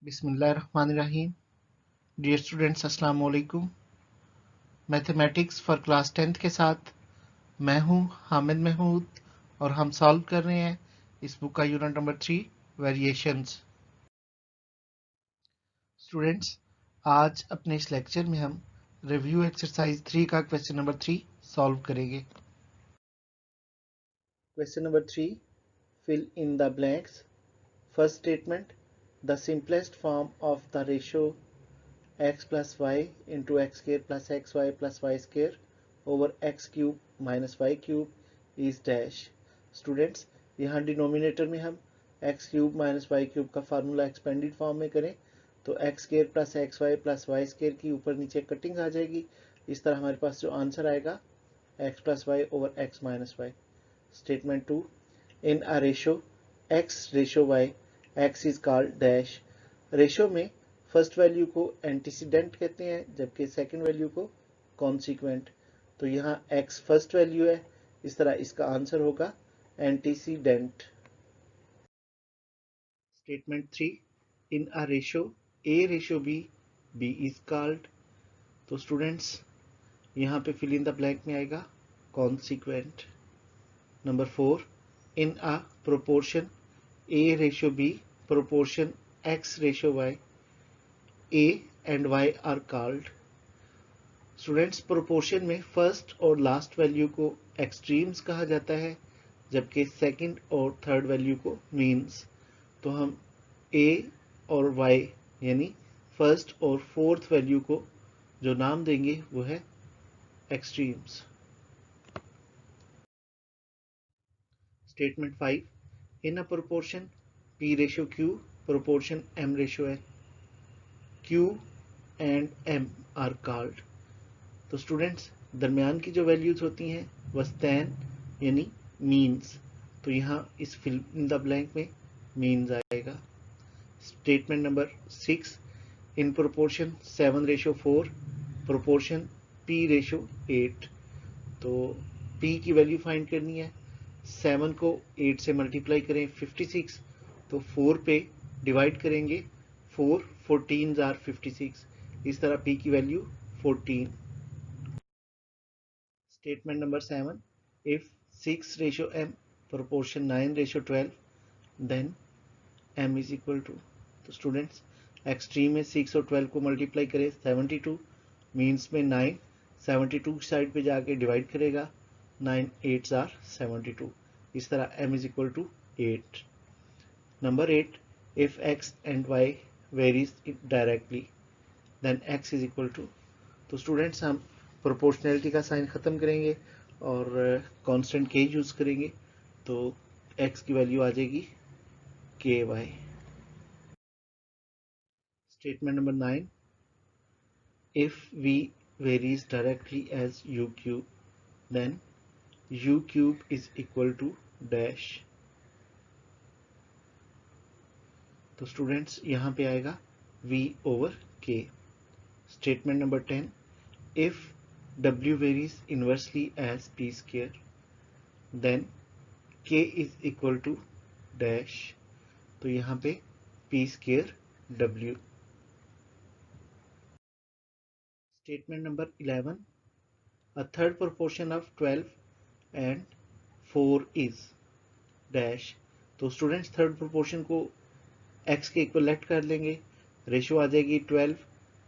बिस्मिल्लाहिर्रहमानिर्रहीम। Dear students, अस्सलाम वालेकुम। मैथमेटिक्स फॉर क्लास 10th के साथ मैं हूं हामिद महमूद और हम सॉल्व कर रहे हैं इस बुक का यूनिट नंबर 3 वेरिएशंस। स्टूडेंट्स, आज अपने इस लेक्चर में हम रिव्यू एक्सरसाइज 3 का क्वेश्चन नंबर 3 सॉल्व करेंगे। Question number 3, fill in the blanks. First statement, the simplest form of the ratio x plus y into x square plus xy plus y square over x cube minus y cube is dash। Students, यहाँ denominator में हम x cube minus y cube का formula expanded form में करें तो x square plus x y plus y square की ऊपर नीचे कटिंग आ जाएगी। इस तरह हमारे पास जो आंसर आएगा x plus y over x minus y. Statement 2, in a ratio x ratio y x is called dash. Ratio में फर्स्ट वैल्यू को एंटीसीडेंट कहते हैं जबकि सेकंड वैल्यू को कॉन्सिक्वेंट। तो यहाँ x फर्स्ट वैल्यू है, इस तरह इसका आंसर होगा antecedent. Statement 3, in a ratio a ratio b is called. तो स्टूडेंट्स यहाँ पे फिल इन द ब्लैंक में आएगा consequent. Number 4, in a proportion a ratio b proportion x ratio y a and y are called. Students, proportion में first और last value को extremes कहा जाता है जबकि सेकंड और थर्ड वैल्यू को मीन्स। तो हम a और y यानी फर्स्ट और फोर्थ वैल्यू को जो नाम देंगे वो है extremes. Statement 5, in a proportion p ratio q proportion m ratio है q and m are called. तो स्टूडेंट्स, दरमियान की जो वैल्यूज होती हैं वस्तान यानी मीन्स। तो यहाँ इस फिल इन द ब्लैंक में मीन्स आएगा। Statement number 6, in proportion 7 ratio 4 proportion p ratio 8। तो p की वैल्यू फाइंड करनी है। 7 को 8 से मल्टीप्लाई करें 56, तो 4 पे डिवाइड करेंगे 4 14 आर 56। इस तरह p की value 14। Statement number 7, if 6 ratio m proportion 9 ratio 12 then m is equal to। तो स्टूडेंट्स, एक्सट्रीम में 6 और 12 को मल्टीप्लाई करें 72, मीन्स में 9 72 की साइड पे जाके डिवाइड करेगा 9 8s आर 72। इस तरह m is equal to 8। Number 8, if x and y varies directly then x is equal to। तो स्टूडेंट्स, हम प्रोपोर्शनैलिटी का साइन ख़त्म करेंगे और कांस्टेंट k यूज़ करेंगे तो x की वैल्यू आ जाएगी ky। Statement number 9, if v varies directly as u cube then u cube is equal to dash. तो स्टूडेंट्स, यहाँ पे आएगा v over k। Statement number 10, if w varies inversely as p square then k is equal to dash। तो यहाँ पे p square w। Statement number 11, a third proportion of 12 and 4 is dash। तो students, third proportion को x के equal let कर लेंगे, ratio आ जाएगी 12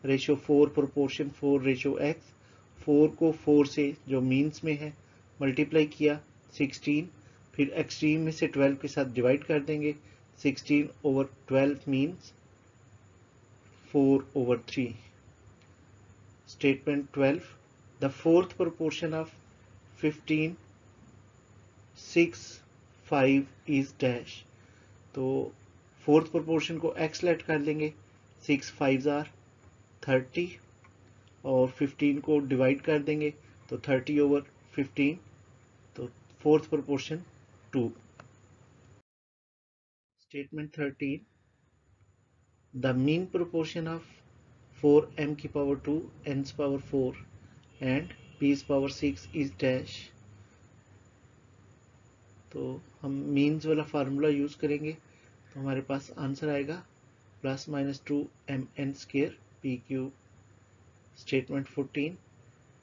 ratio 4 proportion 4 ratio x। 4 को 4 से जो मीन्स में है मल्टीप्लाई किया 16, फिर एक्सट्रीम में से 12 के साथ डिवाइड कर देंगे 16 over 12 means 4 over 3। Statement 12, the fourth proportion of 15 6 5 is dash. तो फोर्थ प्रोपोर्शन को x लेट कर लेंगे 6 5s आर 30 और 15 को डिवाइड कर देंगे तो 30 ओवर 15। तो fourth proportion 2। Statement 13, the mean proportion of 4m की power 2 n's power 4 and p's power 6 is dash. तो हम मीन्स वाला फार्मूला यूज करेंगे तो हमारे पास आंसर आएगा plus minus 2mn square p cube. Statement 14.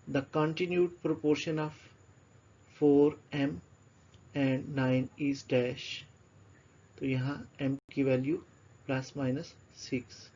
The continued proportion of 4m and 9 is dash. तो यहाँ m की वैल्यू प्लस माइनस 6.